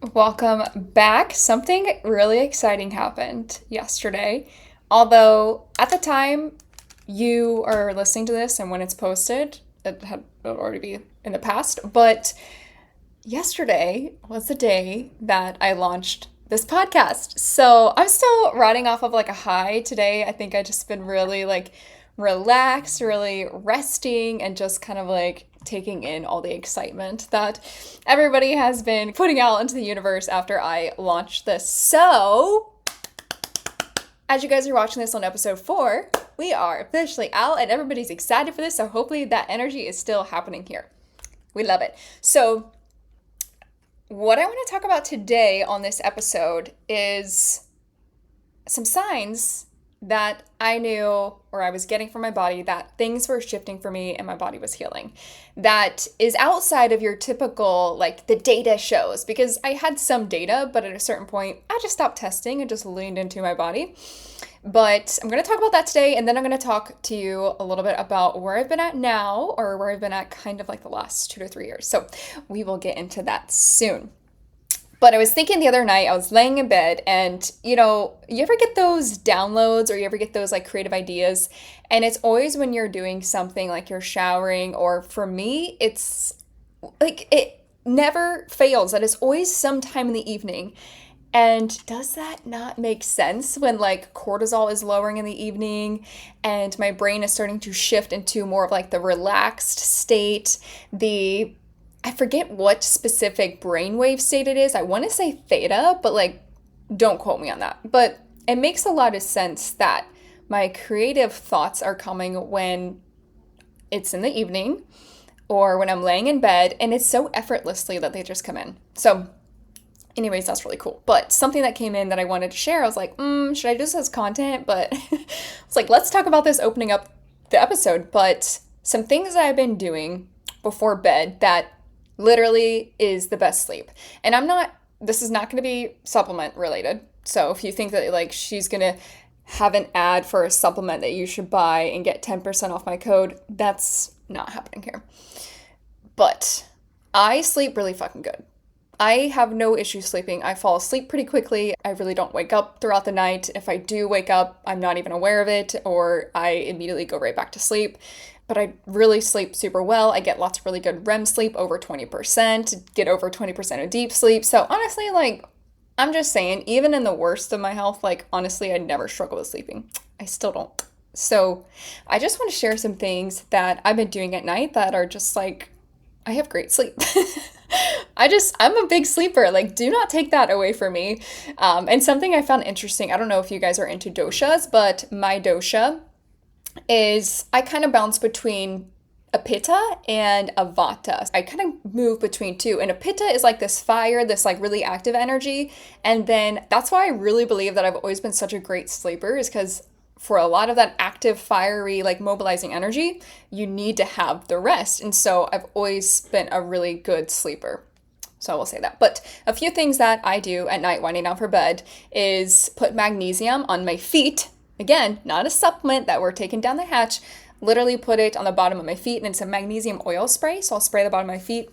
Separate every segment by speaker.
Speaker 1: Welcome back. Something really exciting happened yesterday. Although at the time you are listening to this and when it's posted, it'll already be in the past. But yesterday was the day that I launched this podcast. So I'm still riding off of like a high today. I think I just been really like relaxed, really resting, and just kind of like taking in all the excitement that everybody has been putting out into the universe after I launched this. So, as you guys are watching this on episode 4, we are officially out and everybody's excited for this. So, hopefully, that energy is still happening here. We love it. So, what I want to talk about today on this episode is some signs that I knew or I was getting from my body that things were shifting for me and my body was healing. That is outside of your typical, like the data shows, because I had some data, but at a certain point, I just stopped testing and just leaned into my body. But I'm going to talk about that today, and then I'm going to talk to you a little bit about where I've been at now, or where I've been at kind of like the last 2 to 3 years. So we will get into that soon. But I was thinking the other night, I was laying in bed, and you ever get those downloads or you ever get those like creative ideas? And it's always when you're doing something like you're showering, or for me, it's like it never fails that it's always sometime in the evening. And does that not make sense when like cortisol is lowering in the evening and my brain is starting to shift into more of like the relaxed state, the I forget what specific brainwave state it is. I want to say theta, but like, don't quote me on that. But it makes a lot of sense that my creative thoughts are coming when it's in the evening or when I'm laying in bed, and it's so effortlessly that they just come in. So, anyways, that's really cool. But something that came in that I wanted to share, I was like, should I do this as content? But it's like, let's talk about this opening up the episode. But some things that I've been doing before bed that literally is the best sleep. And this is not going to be supplement related. So if you think that like she's going to have an ad for a supplement that you should buy and get 10% off my code, that's not happening here. But I sleep really fucking good. I have no issue sleeping. I fall asleep pretty quickly. I really don't wake up throughout the night. If I do wake up, I'm not even aware of it, or I immediately go right back to sleep. But I really sleep super well. I get lots of really good REM sleep, over 20%, get over 20% of deep sleep. So honestly, like, I'm just saying, even in the worst of my health, like, honestly, I never struggle with sleeping. I still don't. So I just want to share some things that I've been doing at night that are just like, I have great sleep. I'm a big sleeper. Like, do not take that away from me. And something I found interesting, I don't know if you guys are into doshas, but my dosha is I kind of bounce between a pitta and a vata. I kind of move between two. And a pitta is like this fire, this like really active energy. And then that's why I really believe that I've always been such a great sleeper, is because for a lot of that active, fiery, like mobilizing energy, you need to have the rest. And so I've always been a really good sleeper. So I will say that. But a few things that I do at night winding down for bed is put magnesium on my feet. Again, not a supplement that we're taking down the hatch. Literally put it on the bottom of my feet, and it's a magnesium oil spray. So I'll spray the bottom of my feet,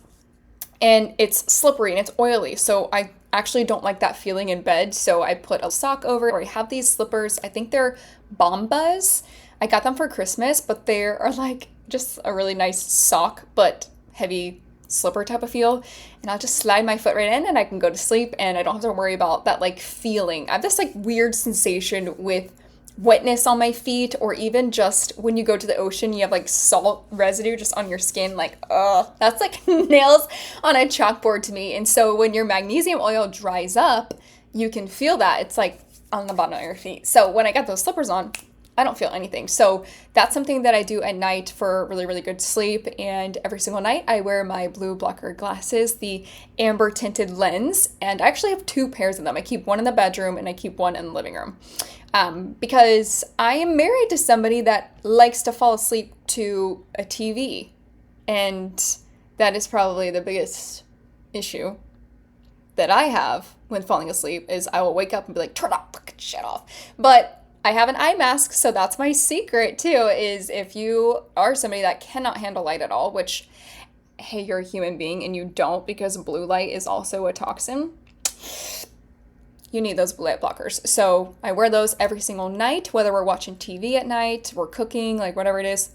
Speaker 1: and it's slippery and it's oily. So I actually don't like that feeling in bed. So I put a sock over it, or I have these slippers. I think they're Bombas. I got them for Christmas, but they are like just a really nice sock, but heavy slipper type of feel. And I'll just slide my foot right in and I can go to sleep, and I don't have to worry about that like feeling. I have this like weird sensation with wetness on my feet, or even just when you go to the ocean, you have like salt residue just on your skin. Like, that's like nails on a chalkboard to me. And so when your magnesium oil dries up, you can feel that. It's like on the bottom of your feet. So when I got those slippers on, I don't feel anything. So that's something that I do at night for really, really good sleep. And every single night I wear my blue blocker glasses, the amber tinted lens. And I actually have 2 pairs of them. I keep one in the bedroom and I keep one in the living room. Because I am married to somebody that likes to fall asleep to a TV. And that is probably the biggest issue that I have when falling asleep, is I will wake up and be like, turn that fucking shit off. But I have an eye mask, so that's my secret too, is if you are somebody that cannot handle light at all, which, hey, you're a human being and you don't, because blue light is also a toxin. you need those blue light blockers. So I wear those every single night, whether we're watching TV at night, we're cooking, like whatever it is,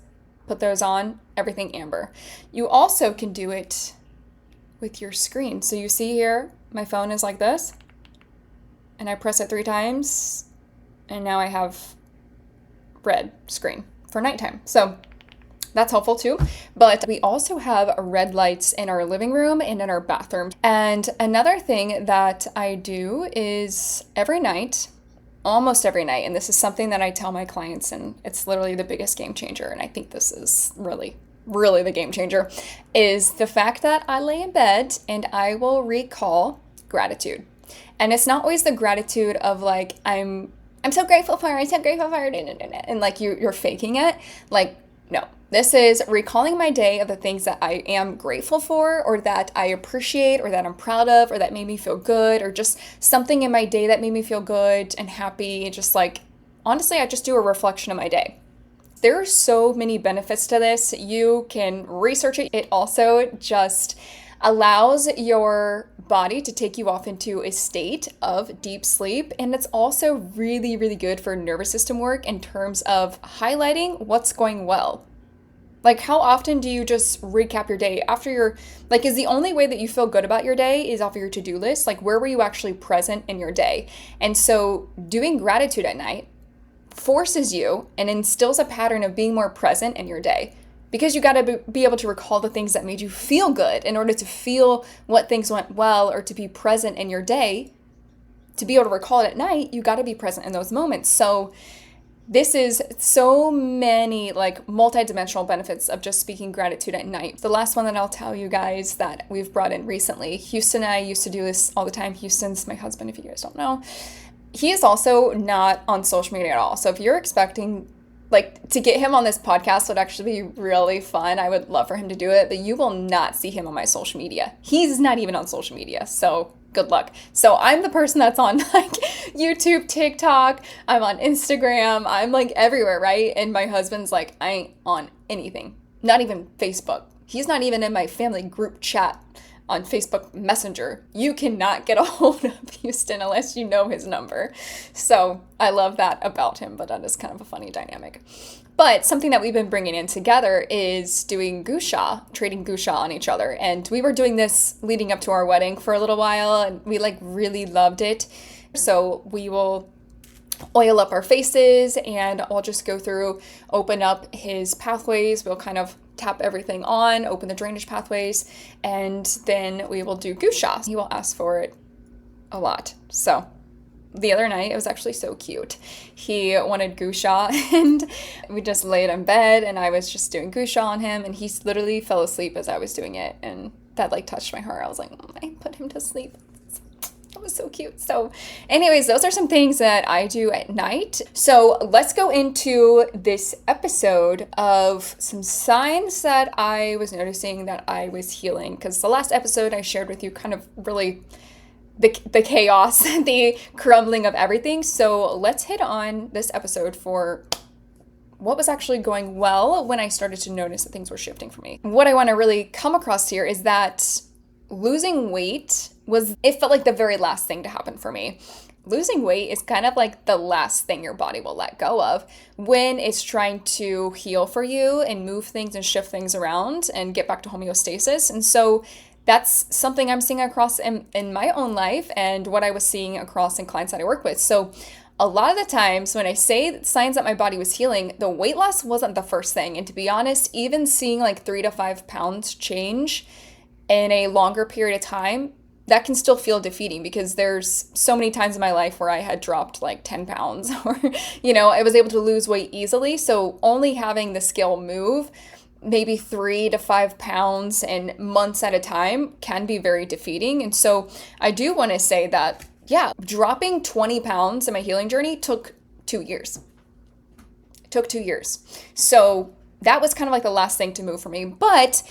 Speaker 1: put those on, everything amber. You also can do it with your screen. So you see here, my phone is like this, and I press it 3 times, and now I have red screen for nighttime. So that's helpful too. But we also have red lights in our living room and in our bathroom. And another thing that I do is every night, almost every night, and this is something that I tell my clients, and it's literally the biggest game changer, and I think this is really the game changer, is the fact that I lay in bed and I will recall gratitude. And it's not always the gratitude of like, I'm so grateful for it, and like you're faking it. Like, no. This is recalling my day of the things that I am grateful for, or that I appreciate, or that I'm proud of, or that made me feel good, or just something in my day that made me feel good and happy. Just like, honestly, I just do a reflection of my day. There are so many benefits to this. You can research it. It also just allows your body to take you off into a state of deep sleep. And it's also really good for nervous system work in terms of highlighting what's going well. Like, how often do you just recap your day after your, like, is the only way that you feel good about your day is off of your to-do list? Like, where were you actually present in your day? And so doing gratitude at night forces you and instills a pattern of being more present in your day, because you got to be able to recall the things that made you feel good in order to feel what things went well, or to be present in your day. To be able to recall it at night, you got to be present in those moments. So this is so many like multi-dimensional benefits of just speaking gratitude at night. The last one that I'll tell you guys that we've brought in recently, Houston and I used to do this all the time. Houston's my husband, if you guys don't know. He is also not on social media at all. So if you're expecting like to get him on this podcast would actually be really fun. I would love for him to do it, but you will not see him on my social media. He's not even on social media. So good luck. So I'm the person that's on like YouTube, TikTok, I'm on Instagram, I'm like everywhere, right? And my husband's like, I ain't on anything, not even Facebook. He's not even in my family group chat on Facebook Messenger. You cannot get a hold of Houston unless you know his number. So I love that about him, but that is kind of a funny dynamic. But something that we've been bringing in together is doing gusha, trading gusha on each other. And we were doing this leading up to our wedding for a little while, and we like really loved it. So we will oil up our faces, and I'll just go through, open up his pathways. We'll kind of tap everything on, open the drainage pathways, and then we will do gusha. He will ask for it a lot. So the other night, it was actually so cute. He wanted gusha, and we just laid in bed, and I was just doing gusha on him, and he literally fell asleep as I was doing it, and that like touched my heart. I was like, I put him to sleep. That was so cute. So anyways, those are some things that I do at night. So let's go into this episode of some signs that I was noticing that I was healing. Because the last episode I shared with you kind of really the chaos, the crumbling of everything. So let's hit on this episode for what was actually going well when I started to notice that things were shifting for me. What I want to really come across here is that losing weight it felt like the very last thing to happen for me. Losing weight is kind of like the last thing your body will let go of when it's trying to heal for you and move things and shift things around and get back to homeostasis. And so that's something I'm seeing across in my own life and what I was seeing across in clients that I work with. So a lot of the times when I say signs that my body was healing, the weight loss wasn't the first thing. And to be honest, even seeing like 3 to 5 pounds change in a longer period of time, that can still feel defeating, because there's so many times in my life where I had dropped like 10 pounds or, I was able to lose weight easily. So only having the scale move maybe 3 to 5 pounds in months at a time can be very defeating. And so I do want to say that, yeah, dropping 20 pounds in my healing journey took 2 years. It took 2 years. So that was kind of like the last thing to move for me. But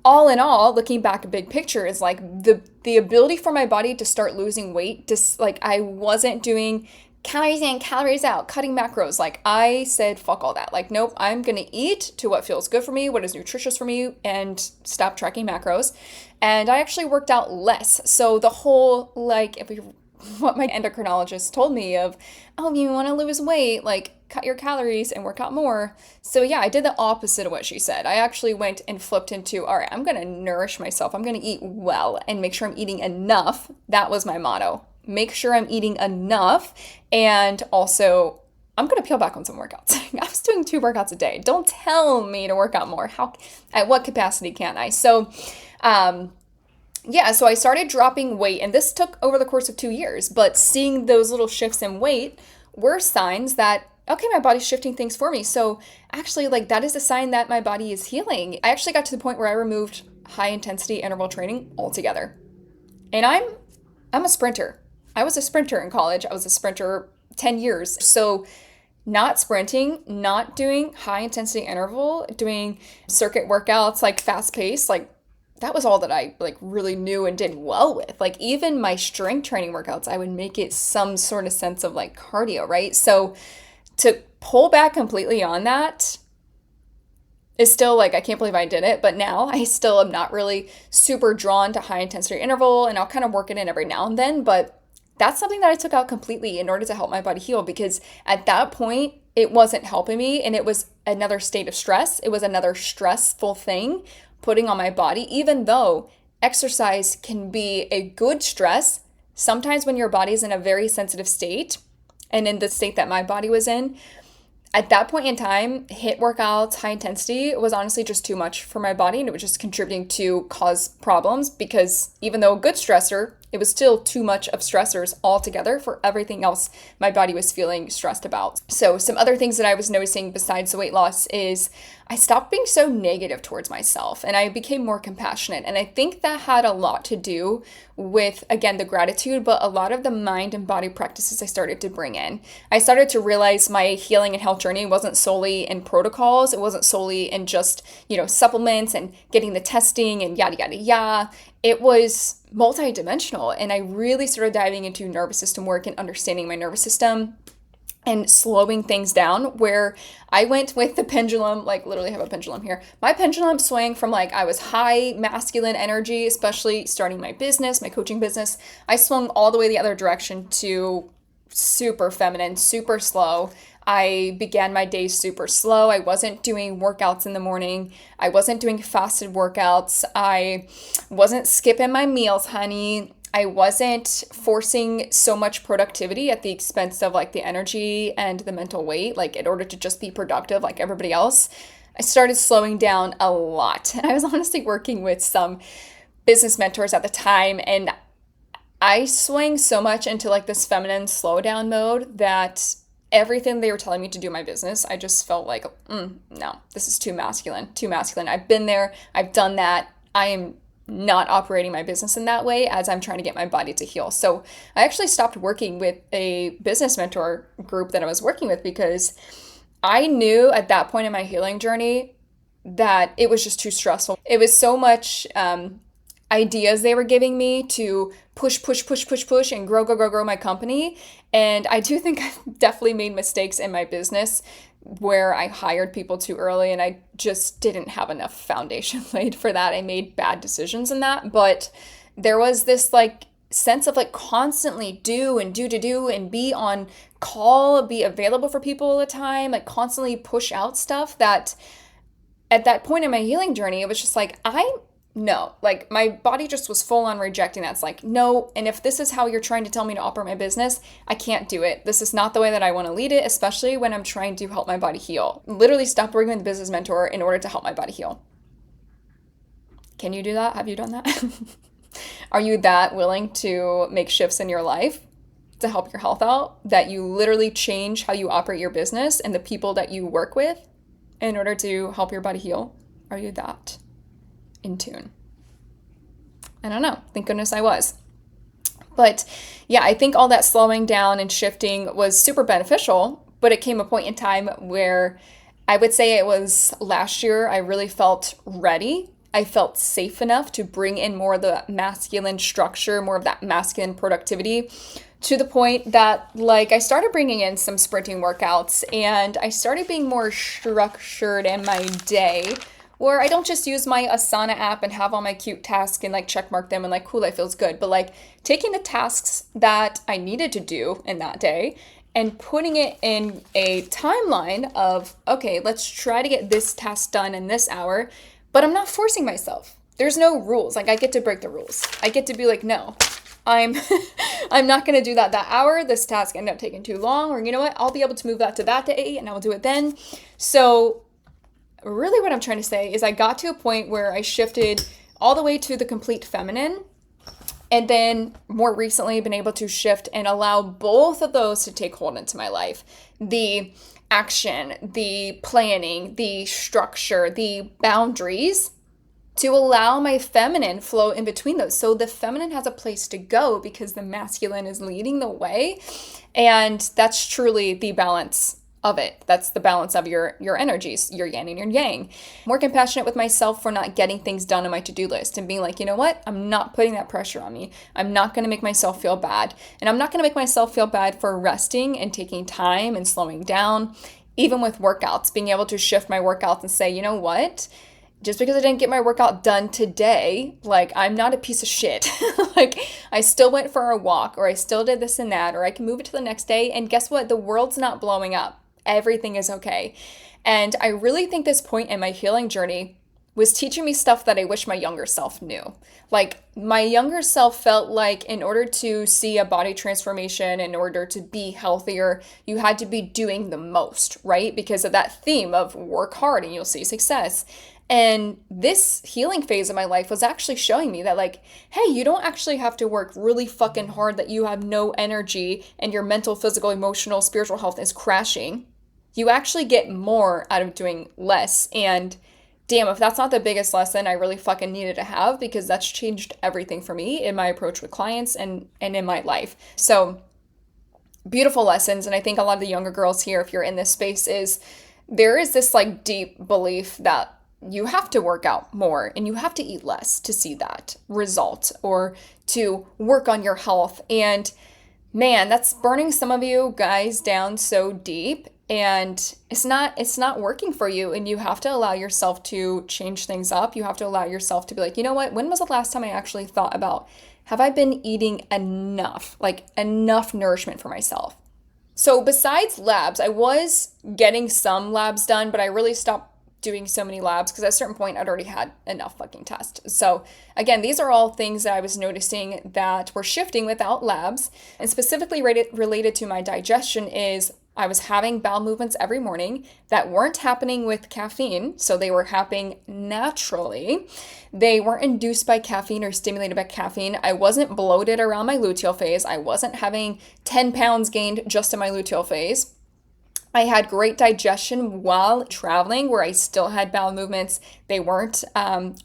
Speaker 1: all in all, looking back, a big picture is like the ability for my body to start losing weight, just like I wasn't doing calories in, calories out, cutting macros. Like I said, fuck all that. Like, nope, I'm going to eat to what feels good for me, what is nutritious for me, and stop tracking macros. And I actually worked out less. So the whole, like, if we what my endocrinologist told me of, oh, you want to lose weight, like cut your calories and work out more. So yeah, I did the opposite of what she said. I actually went and flipped into, all right, I'm going to nourish myself. I'm going to eat well and make sure I'm eating enough. That was my motto. Make sure I'm eating enough. And also, I'm going to peel back on some workouts. I was doing 2 workouts a day. Don't tell me to work out more. At what capacity can I? So, yeah, so I started dropping weight, and this took over the course of 2 years, but seeing those little shifts in weight were signs that, okay, my body's shifting things for me. So actually, like, that is a sign that my body is healing. I actually got to the point where I removed high intensity interval training altogether. And I'm a sprinter. I was a sprinter in college. I was a sprinter 10 years. So not sprinting, not doing high intensity interval, doing circuit workouts, like fast pace, like that was all that I like really knew and did well with. Like even my strength training workouts, I would make it some sort of sense of like cardio, right? So to pull back completely on that is still like, I can't believe I did it, but now I still am not really super drawn to high intensity interval, and I'll kind of work it in every now and then, but that's something that I took out completely in order to help my body heal, because at that point it wasn't helping me, and it was another state of stress. It was another stressful thing putting on my body, even though exercise can be a good stress. Sometimes when your body is in a very sensitive state, and in the state that my body was in, at that point in time, HIIT workouts, high intensity, was honestly just too much for my body, and it was just contributing to cause problems, because even though a good stressor, it was still too much of stressors altogether for everything else my body was feeling stressed about. So some other things that I was noticing besides the weight loss is I stopped being so negative towards myself, and I became more compassionate. And I think that had a lot to do with, again, the gratitude, but a lot of the mind and body practices I started to bring in. I started to realize my healing and health journey wasn't solely in protocols. It wasn't solely in just, supplements and getting the testing and yada, yada, yada. It was multidimensional, and I really started diving into nervous system work and understanding my nervous system and slowing things down, where I went with the pendulum, like literally have a pendulum here. My pendulum swang from like, I was high masculine energy, especially starting my business, my coaching business. I swung all the way the other direction to super feminine, super slow. I began my day super slow. I wasn't doing workouts in the morning. I wasn't doing fasted workouts. I wasn't skipping my meals, honey. I wasn't forcing so much productivity at the expense of like the energy and the mental weight, like in order to just be productive like everybody else. I started slowing down a lot. And I was honestly working with some business mentors at the time, and I swang so much into like this feminine slowdown mode that everything they were telling me to do in my business, I just felt like, no, this is too masculine. I've been there. I've done that. I am not operating my business in that way as I'm trying to get my body to heal. So I actually stopped working with a business mentor group that I was working with, because I knew at that point in my healing journey that it was just too stressful. It was so much ideas they were giving me to push and grow my company. And I do think I've definitely made mistakes in my business where I hired people too early, and I just didn't have enough foundation laid for that. I made bad decisions in that, but there was this like sense of like constantly do and be on call, be available for people all the time, like constantly push out stuff, that at that point in my healing journey, it was just like, no, like my body just was full on rejecting that. It's like, no. And if this is how you're trying to tell me to operate my business, I can't do it. This is not the way that I want to lead it, especially when I'm trying to help my body heal. Literally stopped working with a business mentor in order to help my body heal. Can you do that? Have you done that? Are you that willing to make shifts in your life to help your health out, that you literally change how you operate your business and the people that you work with in order to help your body heal? Are you that in tune? I don't know. Thank goodness I was. But yeah, I think all that slowing down and shifting was super beneficial, but it came a point in time where I would say it was last year, I really felt ready. I felt safe enough to bring in more of the masculine structure, more of that masculine productivity, to the point that like I started bringing in some sprinting workouts, and I started being more structured in my day, where I don't just use my Asana app and have all my cute tasks and like check mark them and like, cool, that feels good. But like taking the tasks that I needed to do in that day and putting it in a timeline of, okay, let's try to get this task done in this hour, but I'm not forcing myself. There's no rules. Like I get to break the rules. I get to be like, no, I'm I'm not going to do that hour. This task ended up taking too long, or you know what? I'll be able to move that to that day and I'll do it then. So really what I'm trying to say is I got to a point where I shifted all the way to the complete feminine, and then more recently been able to shift and allow both of those to take hold into my life. The action, the planning, the structure, the boundaries, to allow my feminine flow in between those. So the feminine has a place to go because the masculine is leading the way. And that's truly the balance of it. That's the balance of your energies, your yin and your yang. More compassionate with myself for not getting things done on my to-do list and being like, you know what? I'm not putting that pressure on me. I'm not going to make myself feel bad. And I'm not going to make myself feel bad for resting and taking time and slowing down. Even with workouts, being able to shift my workouts and say, you know what? Just because I didn't get my workout done today, like I'm not a piece of shit. Like I still went for a walk, or I still did this and that, or I can move it to the next day. And guess what? The world's not blowing up. Everything is okay. And I really think this point in my healing journey was teaching me stuff that I wish my younger self knew. Like my younger self felt like in order to see a body transformation, in order to be healthier, you had to be doing the most, right? Because of that theme of work hard and you'll see success. And this healing phase of my life was actually showing me that like, hey, you don't actually have to work really fucking hard that you have no energy and your mental, physical, emotional, spiritual health is crashing. You actually get more out of doing less. And damn, if that's not the biggest lesson I really fucking needed to have, because that's changed everything for me in my approach with clients and in my life. So beautiful lessons. And I think a lot of the younger girls here, if you're in this space, there is this like deep belief that you have to work out more and you have to eat less to see that result or to work on your health. And man, that's burning some of you guys down so deep. And it's not working for you, and you have to allow yourself to change things up. You have to allow yourself to be like, you know what? When was the last time I actually thought about, have I been eating enough, like enough nourishment for myself? So besides labs, I was getting some labs done, but I really stopped doing so many labs because at a certain point I'd already had enough fucking tests. So again, these are all things that I was noticing that were shifting without labs, and specifically related to my digestion is I was having bowel movements every morning that weren't happening with caffeine, so they were happening naturally. They weren't induced by caffeine or stimulated by caffeine. I wasn't bloated around my luteal phase. I wasn't having 10 pounds gained just in my luteal phase. I had great digestion while traveling, where I still had bowel movements. They weren't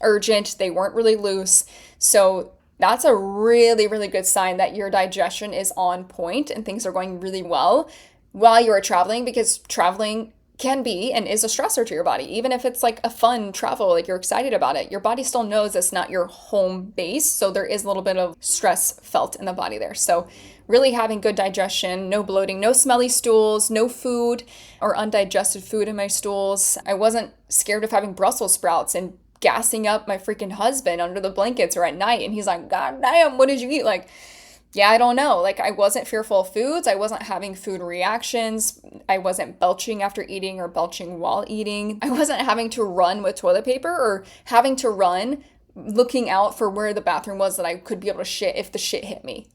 Speaker 1: urgent. They weren't really loose. So that's a really, really good sign that your digestion is on point and things are going really well while you are traveling, because traveling can be and is a stressor to your body. Even if it's like a fun travel, like you're excited about it, your body still knows it's not your home base. So there is a little bit of stress felt in the body there. So really having good digestion, no bloating, no smelly stools, no food or undigested food in my stools. I wasn't scared of having Brussels sprouts and gassing up my freaking husband under the blankets or at night. And he's like, God damn, what did you eat? Like, yeah, I don't know. Like I wasn't fearful of foods. I wasn't having food reactions. I wasn't belching after eating or belching while eating. I wasn't having to run with toilet paper or having to run looking out for where the bathroom was that I could be able to shit if the shit hit me.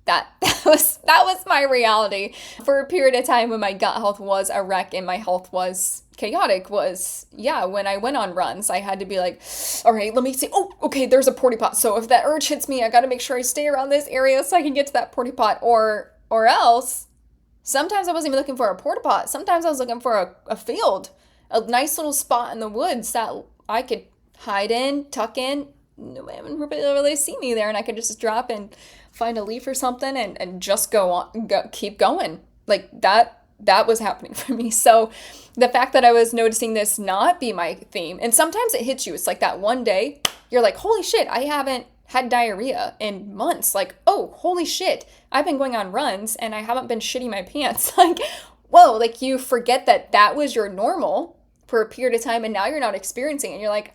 Speaker 1: That was my reality for a period of time when my gut health was a wreck and my health was chaotic. When I went on runs, I had to be like, all right, let me see. Oh, okay, there's a porta pot. So if that urge hits me, I got to make sure I stay around this area so I can get to that porta pot, or else sometimes I wasn't even looking for a porta pot. Sometimes I was looking for a field, a nice little spot in the woods that I could hide in, tuck in. No one would really see me there, and I could just drop and find a leaf or something and just keep going. Like that was happening for me. So the fact that I was noticing this not be my theme, and sometimes it hits you. It's like that one day you're like, holy shit, I haven't had diarrhea in months. Like, oh, holy shit, I've been going on runs and I haven't been shitting my pants. Like, whoa, like you forget that was your normal for a period of time and now you're not experiencing it. And you're like,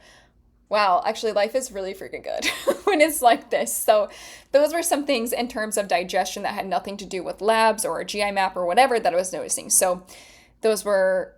Speaker 1: wow, actually life is really freaking good when it's like this. So those were some things in terms of digestion that had nothing to do with labs or a GI map or whatever that I was noticing. So those were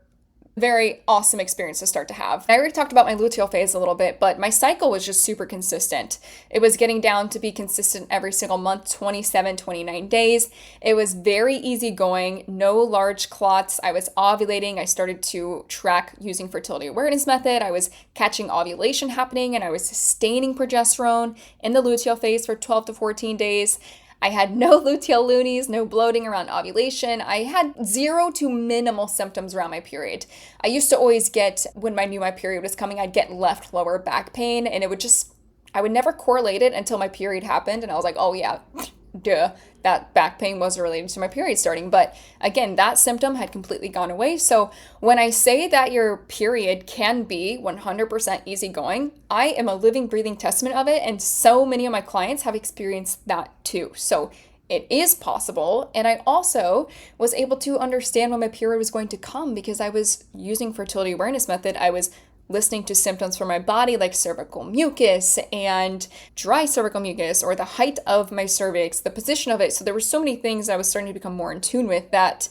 Speaker 1: very awesome experience to start to have. I already talked about my luteal phase a little bit, but my cycle was just super consistent. It was getting down to be consistent every single month, 27, 29 days. It was very easygoing, no large clots. I was ovulating. I started to track using fertility awareness method. I was catching ovulation happening and I was sustaining progesterone in the luteal phase for 12 to 14 days. I had no luteal loonies, no bloating around ovulation. I had zero to minimal symptoms around my period. I used to always get, when I knew my period was coming, I'd get left lower back pain and it would just, I would never correlate it until my period happened. And I was like, oh yeah, duh, that back pain wasn't related to my period starting. But again, that symptom had completely gone away. So when I say that your period can be 100% easygoing, I am a living, breathing testament of it. And so many of my clients have experienced that too. So it is possible. And I also was able to understand when my period was going to come because I was using fertility awareness method. I was listening to symptoms from my body like cervical mucus and dry cervical mucus or the height of my cervix, the position of it. So there were so many things I was starting to become more in tune with that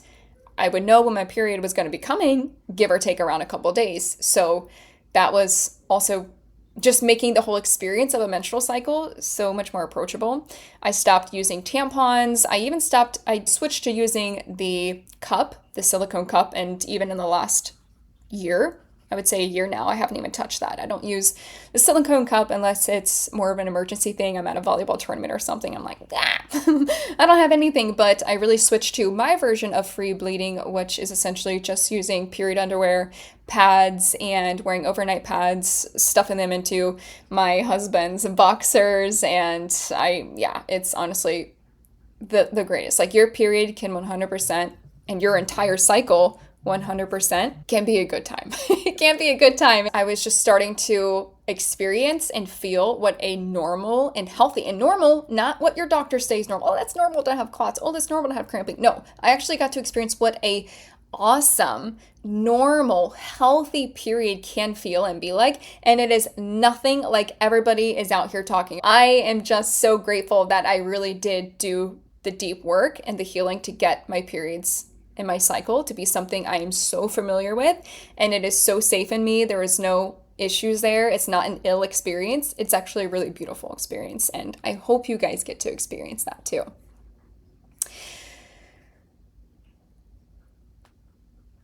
Speaker 1: I would know when my period was going to be coming, give or take around a couple days. So that was also just making the whole experience of a menstrual cycle so much more approachable. I stopped using tampons. I switched to using the cup, the silicone cup, and even in the last year, I would say a year now, I haven't even touched that. I don't use the silicone cup unless it's more of an emergency thing. I'm at a volleyball tournament or something. I'm like, ah, I don't have anything, but I really switched to my version of free bleeding, which is essentially just using period underwear, pads, and wearing overnight pads, stuffing them into my husband's boxers. And it's honestly the greatest. Like your period can 100% and your entire cycle 100% can be a good time. It can be a good time. I was just starting to experience and feel what a normal and healthy, and normal, not what your doctor says normal. Oh, that's normal to have clots. Oh, that's normal to have cramping. No, I actually got to experience what a awesome, normal, healthy period can feel and be like. And it is nothing like everybody is out here talking. I am just so grateful that I really did do the deep work and the healing to get my periods in my cycle to be something I am so familiar with, and it is so safe in me. There is no issues there. It's not an ill experience. It's actually a really beautiful experience, and I hope you guys get to experience that too.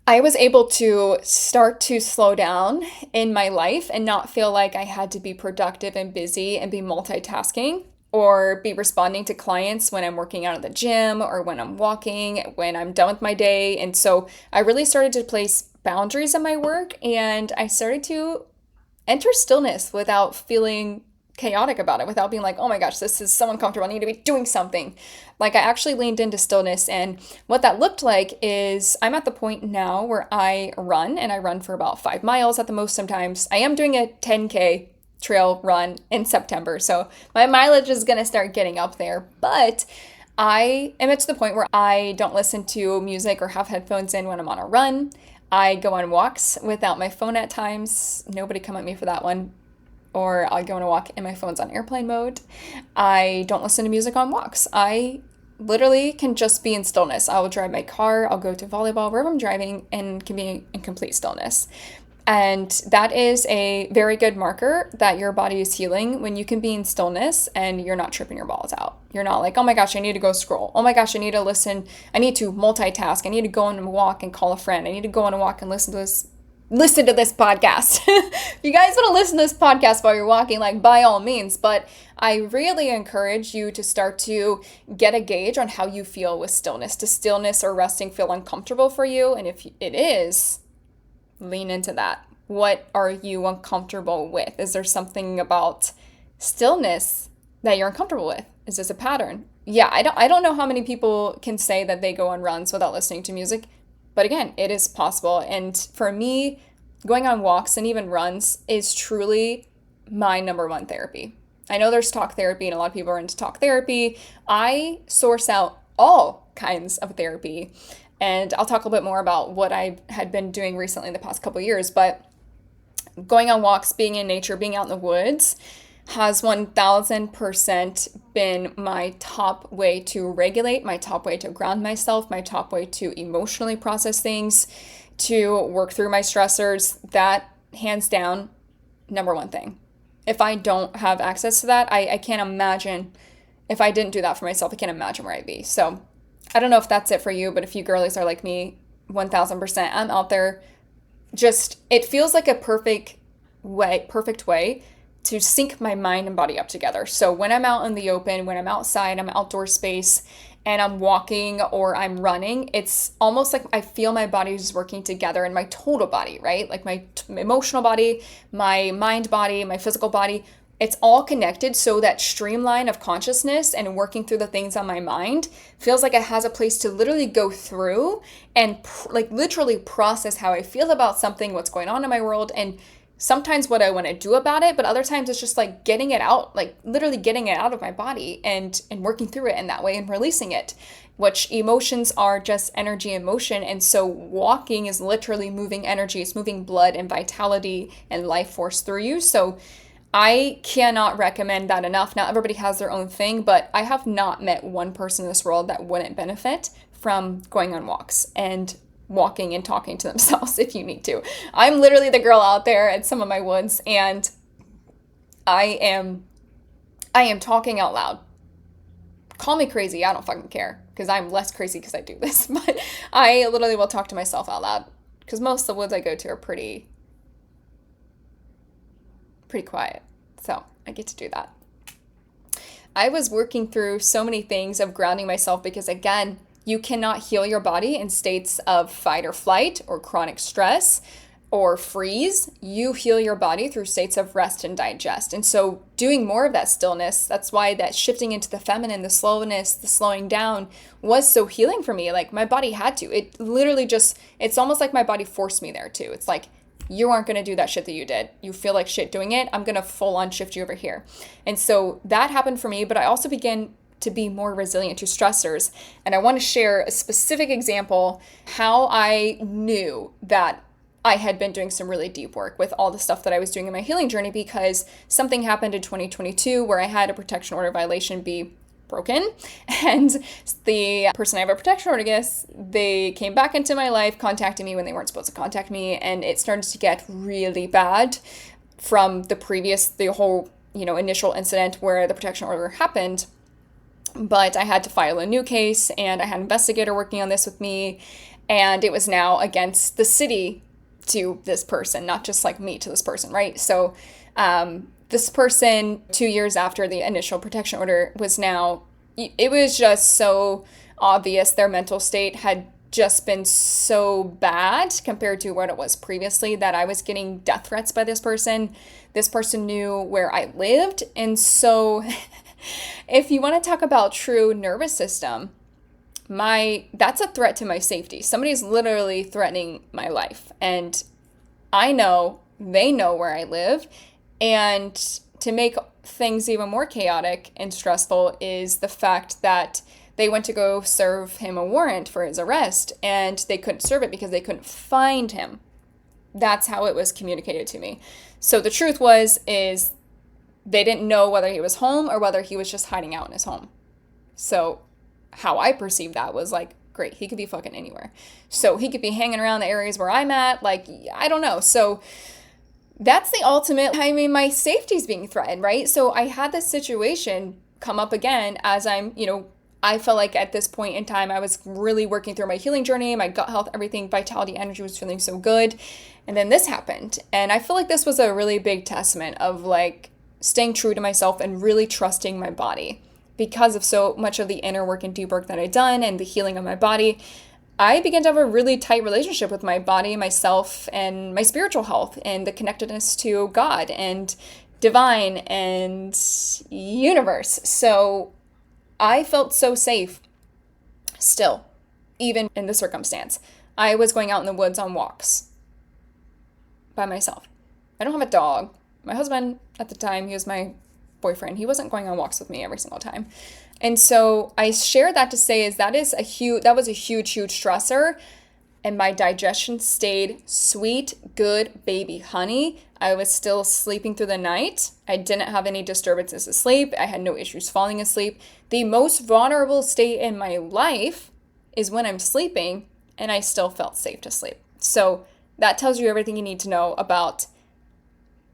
Speaker 1: I was able to start to slow down in my life and not feel like I had to be productive and busy and be multitasking, or be responding to clients when I'm working out at the gym or when I'm walking, when I'm done with my day. And so I really started to place boundaries in my work, and I started to enter stillness without feeling chaotic about it, without being like, oh my gosh, this is so uncomfortable, I need to be doing something. Like I actually leaned into stillness, and what that looked like is I'm at the point now where I run, and I run for about 5 miles at the most sometimes. I am doing a 10K trail run in September, so my mileage is going to start getting up there, but I am at the point where I don't listen to music or have headphones in when I'm on a run. I go on walks without my phone at times. Nobody come at me for that one. Or I'll go on a walk and my phone's on airplane mode. I don't listen to music on walks. I literally can just be in stillness. I will drive my car, I'll go to volleyball, wherever I'm driving, and can be in complete stillness. And that is a very good marker that your body is healing when you can be in stillness and you're not tripping your balls out. You're not like, oh my gosh, I need to go scroll. Oh my gosh, I need to listen. I need to multitask. I need to go on a walk and call a friend. I need to go on a walk and listen to this podcast. If you guys want to listen to this podcast while you're walking, like by all means, but I really encourage you to start to get a gauge on how you feel with stillness. Does stillness or resting feel uncomfortable for you? And if it is, lean into that. What are you uncomfortable with? Is there something about stillness that you're uncomfortable with? Is this a pattern? Yeah, I don't know how many people can say that they go on runs without listening to music, but again, it is possible. And for me, going on walks and even runs is truly my number one therapy. I know there's talk therapy and a lot of people are into talk therapy. I source out all kinds of therapy. And I'll talk a little bit more about what I had been doing recently in the past couple of years. But going on walks, being in nature, being out in the woods has 1000% been my top way to regulate, my top way to ground myself, my top way to emotionally process things, to work through my stressors. That, hands down, number one thing. If I don't have access to that, I can't imagine, if I didn't do that for myself, I can't imagine where I'd be. So I don't know if that's it for you, but if you girlies are like me, 1000%, I'm out there. Just, it feels like a perfect way to sync my mind and body up together. So when I'm out in the open, when I'm outside, I'm outdoor space, and I'm walking or I'm running, it's almost like I feel my body is working together, and my total body, right? Like my emotional body, my mind body, my physical body, it's all connected. So that streamline of consciousness and working through the things on my mind feels like it has a place to literally go through and like literally process how I feel about something, what's going on in my world, and sometimes what I want to do about it, but other times it's just like getting it out, like literally getting it out of my body and working through it in that way and releasing it, which emotions are just energy and motion. And so walking is literally moving energy, it's moving blood and vitality and life force through you. So I cannot recommend that enough. Now, everybody has their own thing, but I have not met one person in this world that wouldn't benefit from going on walks and walking and talking to themselves if you need to. I'm literally the girl out there at some of my woods, and I am talking out loud. Call me crazy, I don't fucking care, because I'm less crazy because I do this, but I literally will talk to myself out loud, because most of the woods I go to are pretty quiet, so I get to do that. I was working through so many things of grounding myself, because again, you cannot heal your body in states of fight or flight or chronic stress or freeze. You heal your body through states of rest and digest. And so doing more of that stillness, that's why that shifting into the feminine, the slowness, the slowing down was so healing for me. Like my body had to. It literally just, it's almost like my body forced me there too. It's like, you aren't going to do that shit that you did. You feel like shit doing it. I'm going to full on shift you over here. And so that happened for me, but I also began to be more resilient to stressors. And I want to share a specific example how I knew that I had been doing some really deep work with all the stuff that I was doing in my healing journey, because something happened in 2022 where I had a protection order violation be broken, and the person I have a protection order against, they came back into my life, contacting me when they weren't supposed to contact me, and it started to get really bad from the whole initial incident where the protection order happened. But I had to file a new case, and I had an investigator working on this with me, and it was now against the city to this person, not just like me to this person, right? So this person, 2 years after the initial protection order, it was just so obvious their mental state had just been so bad compared to what it was previously, that I was getting death threats by this person. This person knew where I lived, and so if you want to talk about true nervous system, that's a threat to my safety. Somebody's literally threatening my life, and I know they know where I live. And to make things even more chaotic and stressful is the fact that they went to go serve him a warrant for his arrest, and they couldn't serve it because they couldn't find him. That's how it was communicated to me. So the truth is they didn't know whether he was home or whether he was just hiding out in his home. So how I perceived that was like, great, he could be fucking anywhere. So he could be hanging around the areas where I'm at, like, I don't know. So that's the ultimate, my safety's being threatened, right? So I had this situation come up again as I felt like at this point in time, I was really working through my healing journey, my gut health, everything, vitality, energy was feeling so good. And then this happened. And I feel like this was a really big testament of like staying true to myself and really trusting my body. Because of so much of the inner work and deep work that I'd done and the healing of my body, I began to have a really tight relationship with my body, myself, and my spiritual health, and the connectedness to God and divine and universe. So I felt so safe still, even in this circumstance. I was going out in the woods on walks by myself. I don't have a dog. My husband at the time, he was my boyfriend. He wasn't going on walks with me every single time. And so I share that to say that was a huge stressor. And my digestion stayed sweet, good baby honey. I was still sleeping through the night. I didn't have any disturbances of sleep. I had no issues falling asleep. The most vulnerable state in my life is when I'm sleeping and I still felt safe to sleep. So that tells you everything you need to know about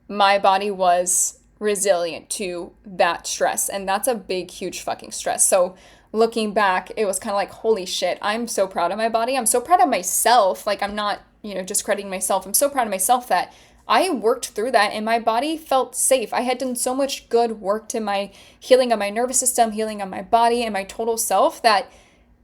Speaker 1: my body was resilient to that stress. And that's a big, huge fucking stress. So looking back, it was kind of like, holy shit, I'm so proud of my body. I'm so proud of myself. Like, I'm not, discrediting myself. I'm so proud of myself that I worked through that and my body felt safe. I had done so much good work to my healing of my nervous system, healing of my body and my total self that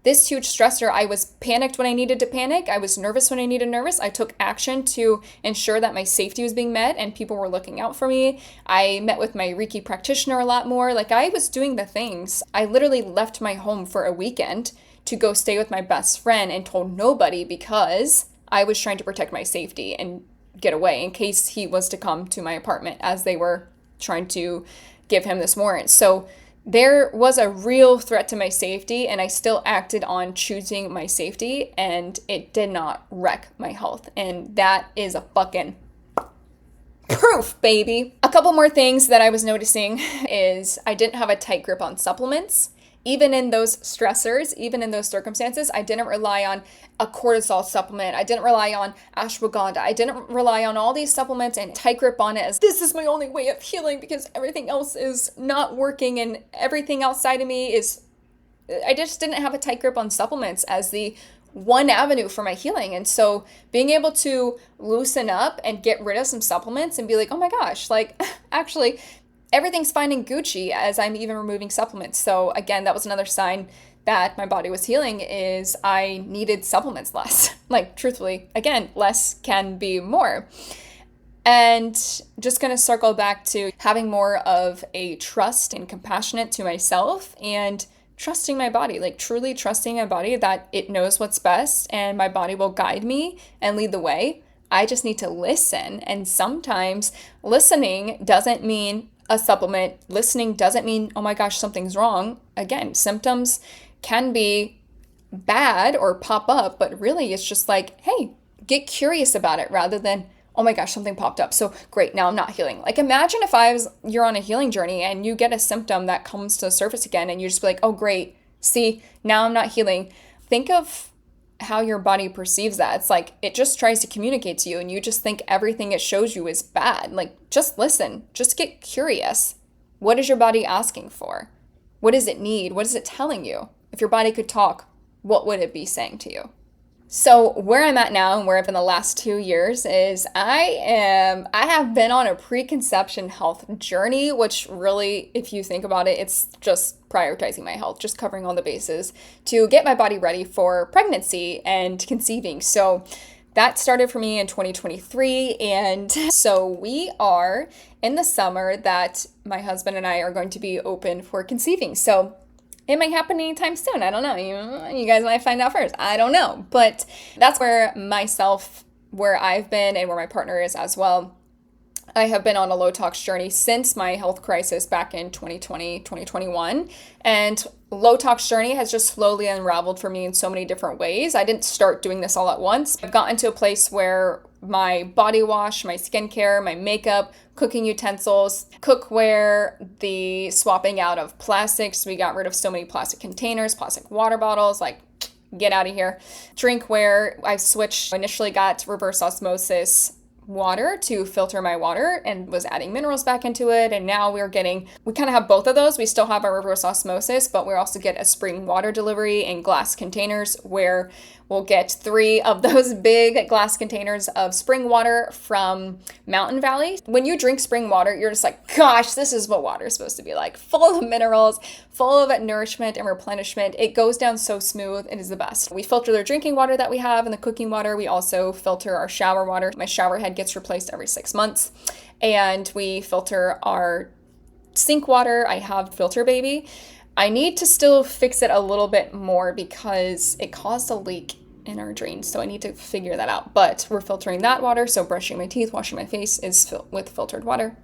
Speaker 1: this huge stressor, I was panicked when I needed to panic. I was nervous when I needed nervous. I took action to ensure that my safety was being met and people were looking out for me. I met with my Reiki practitioner a lot more. Like, I was doing the things. I literally left my home for a weekend to go stay with my best friend and told nobody because I was trying to protect my safety and get away in case he was to come to my apartment as they were trying to give him this warrant. So there was a real threat to my safety, and I still acted on choosing my safety, and it did not wreck my health. And that is a fucking proof, baby. A couple more things that I was noticing is I didn't have a tight grip on supplements. Even in those stressors, even in those circumstances, I didn't rely on a cortisol supplement. I didn't rely on ashwagandha. I didn't rely on all these supplements and tight grip on it as this is my only way of healing because everything else is not working and everything outside of me is, I just didn't have a tight grip on supplements as the one avenue for my healing. And so being able to loosen up and get rid of some supplements and be like, oh my gosh, like actually, everything's fine and Gucci as I'm even removing supplements. So again, that was another sign that my body was healing is I needed supplements less. Like, truthfully, again, less can be more. And just going to circle back to having more of a trust and compassionate to myself and trusting my body, like truly trusting my body that it knows what's best and my body will guide me and lead the way. I just need to listen. And sometimes listening doesn't mean a supplement. Listening doesn't mean, oh my gosh, something's wrong. Again, symptoms can be bad or pop up, but really it's just like, hey, get curious about it rather than, oh my gosh, something popped up. So great, now I'm not healing. Like, imagine if you're on a healing journey and you get a symptom that comes to the surface again and you just be like, oh great, see, now I'm not healing. Think of how your body perceives that. It's like it just tries to communicate to you and you just think everything it shows you is bad. Like, just listen, just get curious. What is your body asking for? What does it need? What is it telling you? If your body could talk, what would it be saying to you? So where I'm at now and where I've been the last 2 years is I have been on a preconception health journey, which really, if you think about it, it's just prioritizing my health, just covering all the bases to get my body ready for pregnancy and conceiving. So that started for me in 2023. And so we are in the summer that my husband and I are going to be open for conceiving. So it might happen anytime soon. I don't know. You guys might find out first. I don't know. But that's where I've been and where my partner is as well. I have been on a low-tox journey since my health crisis back in 2020, 2021. And low-tox journey has just slowly unraveled for me in so many different ways. I didn't start doing this all at once. I've gotten to a place where my body wash, my skincare, my makeup, cooking utensils, cookware, the swapping out of plastics. We got rid of so many plastic containers, plastic water bottles, like get out of here. Drinkware, I switched, initially got reverse osmosis water to filter my water and was adding minerals back into it. And now we kind of have both of those. We still have our reverse osmosis, but we also get a spring water delivery in glass containers where we'll get 3 of those big glass containers of spring water from Mountain Valley. When you drink spring water, you're just like, gosh, this is what water is supposed to be like. Full of minerals, full of nourishment and replenishment. It goes down so smooth. It is the best. We filter the drinking water that we have and the cooking water. We also filter our shower water. My shower head gets replaced every 6 months. And we filter our sink water. I have Filter Baby. I need to still fix it a little bit more because it caused a leak in our drain. So I need to figure that out. But we're filtering that water. So brushing my teeth, washing my face is with filtered water.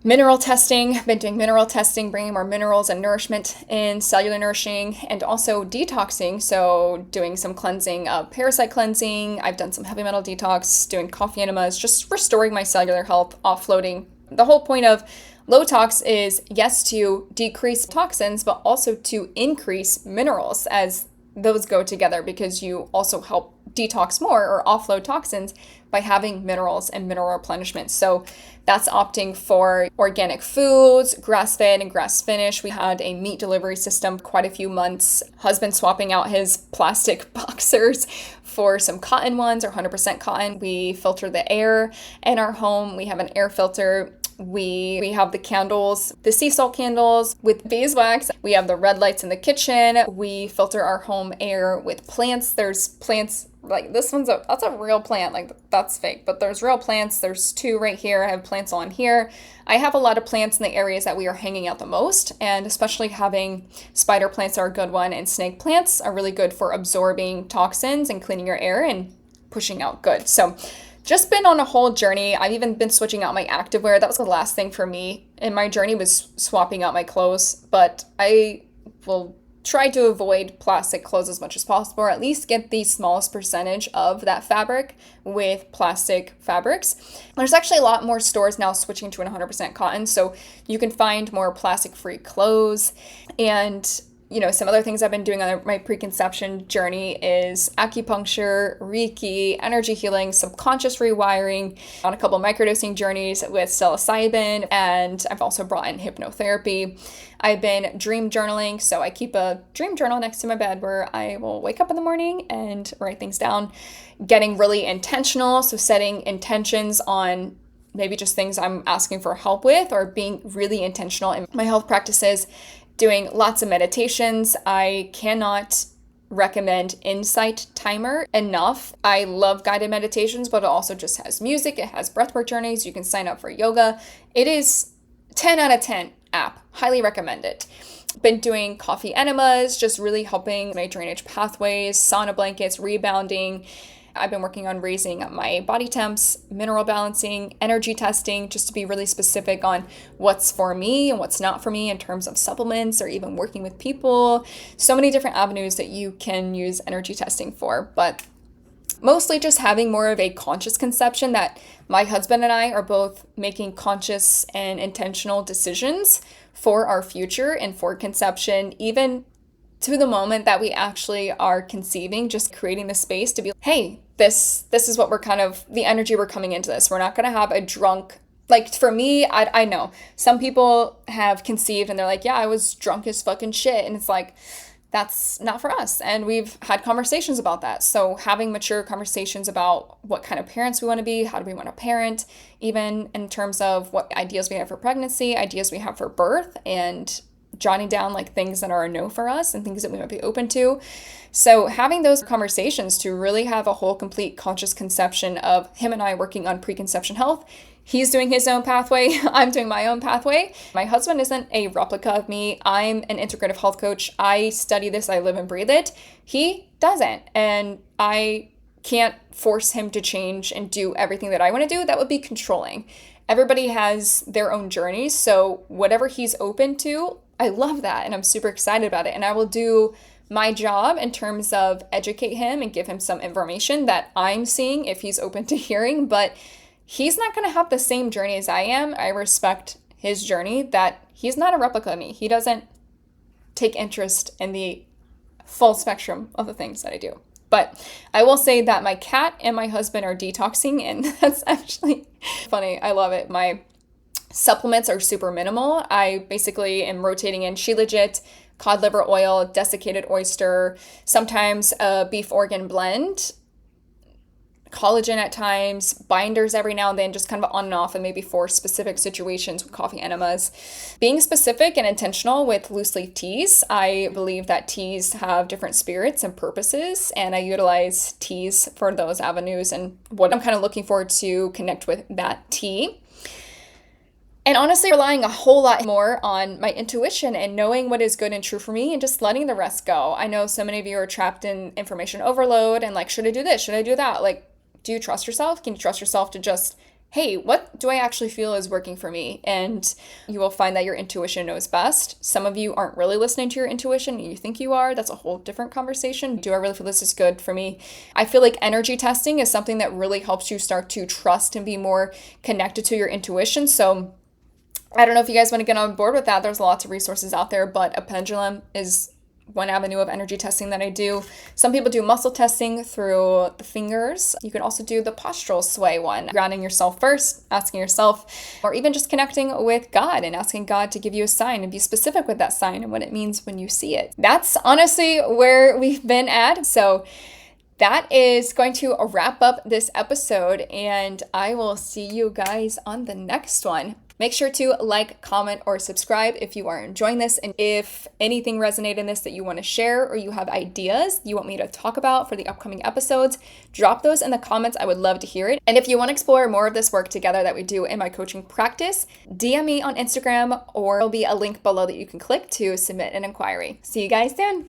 Speaker 1: Mineral testing, been doing mineral testing, bringing more minerals and nourishment in, cellular nourishing, and also detoxing. So doing some cleansing of parasite cleansing. I've done some heavy metal detox, doing coffee enemas, just restoring my cellular health, offloading. The whole point of low tox is, yes, to decrease toxins, but also to increase minerals, as those go together, because you also help detox more or offload toxins by having minerals and mineral replenishment. So that's opting for organic foods, grass-fed and grass-finished. We had a meat delivery system quite a few months. Husband swapping out his plastic boxers for some cotton ones or 100% cotton. We filter the air in our home. We have an air filter. We have the candles, the sea salt candles with beeswax. We have the red lights in the kitchen. We filter our home air with plants. There's plants like this one's that's a real plant. Like that's fake, but there's real plants. There's two right here. I have plants on here. I have a lot of plants in the areas that we are hanging out the most, and especially having spider plants are a good one, and snake plants are really good for absorbing toxins and cleaning your air and pushing out good. So just been on a whole journey. I've even been switching out my activewear. That was the last thing for me in my journey, was swapping out my clothes. But I will try to avoid plastic clothes as much as possible, or at least get the smallest percentage of that fabric with plastic fabrics. There's actually a lot more stores now switching to 100% cotton, so you can find more plastic-free clothes. And some other things I've been doing on my preconception journey is acupuncture, Reiki, energy healing, subconscious rewiring, on a couple of microdosing journeys with psilocybin, and I've also brought in hypnotherapy. I've been dream journaling, so I keep a dream journal next to my bed where I will wake up in the morning and write things down. Getting really intentional, so setting intentions on maybe just things I'm asking for help with, or being really intentional in my health practices. Doing lots of meditations. I cannot recommend Insight Timer enough. I love guided meditations, but it also just has music. It has breathwork journeys. You can sign up for yoga. It is 10 out of 10 app. Highly recommend it. Been doing coffee enemas, just really helping my drainage pathways, sauna blankets, rebounding. I've been working on raising my body temps, mineral balancing, energy testing, just to be really specific on what's for me and what's not for me in terms of supplements or even working with people. So many different avenues that you can use energy testing for, but mostly just having more of a conscious conception that my husband and I are both making conscious and intentional decisions for our future and for conception, even to the moment that we actually are conceiving, just creating the space to be, hey, this is what we're kind of, the energy we're coming into this. We're not going to have a drunk, like for me, I know some people have conceived and they're like, yeah, I was drunk as fucking shit. And it's like, that's not for us. And we've had conversations about that. So having mature conversations about what kind of parents we want to be, how do we want to parent, even in terms of what ideas we have for pregnancy, ideas we have for birth, and jotting down like things that are a no for us and things that we might be open to. So having those conversations to really have a whole complete conscious conception of him and I working on preconception health. He's doing his own pathway. I'm doing my own pathway. My husband isn't a replica of me. I'm an integrative health coach. I study this. I live and breathe it. He doesn't. And I can't force him to change and do everything that I want to do. That would be controlling. Everybody has their own journeys. So whatever he's open to, I love that. And I'm super excited about it. And I will do my job in terms of educate him and give him some information that I'm seeing if he's open to hearing. But he's not going to have the same journey as I am. I respect his journey, that he's not a replica of me. He doesn't take interest in the full spectrum of the things that I do. But I will say that my cat and my husband are detoxing, and that's actually funny. I love it. My supplements are super minimal. I basically am rotating in Shilajit, cod liver oil, desiccated oyster, sometimes a beef organ blend, collagen at times, binders every now and then, just kind of on and off, and maybe for specific situations with coffee enemas. Being specific and intentional with loose leaf teas. I believe that teas have different spirits and purposes, and I utilize teas for those avenues and what I'm kind of looking forward to connect with that tea. And honestly, relying a whole lot more on my intuition and knowing what is good and true for me and just letting the rest go. I know so many of you are trapped in information overload and like, should I do this? Should I do that? Like, do you trust yourself? Can you trust yourself to just hey, what do I actually feel is working for me? And you will find that your intuition knows best. Some of you aren't really listening to your intuition. You think you are. That's a whole different conversation. Do I really feel this is good for me? I feel like energy testing is something that really helps you start to trust and be more connected to your intuition. So I don't know if you guys want to get on board with that. There's lots of resources out there, but a pendulum is one avenue of energy testing that I do. Some people do muscle testing through the fingers. You can also do the postural sway one, grounding yourself first, asking yourself, or even just connecting with God and asking God to give you a sign and be specific with that sign and what it means when you see it. That's honestly where we've been at. So that is going to wrap up this episode, and I will see you guys on the next one. Make sure to like, comment, or subscribe if you are enjoying this. And if anything resonated in this that you want to share, or you have ideas you want me to talk about for the upcoming episodes, drop those in the comments. I would love to hear it. And if you want to explore more of this work together that we do in my coaching practice, DM me on Instagram, or there'll be a link below that you can click to submit an inquiry. See you guys soon.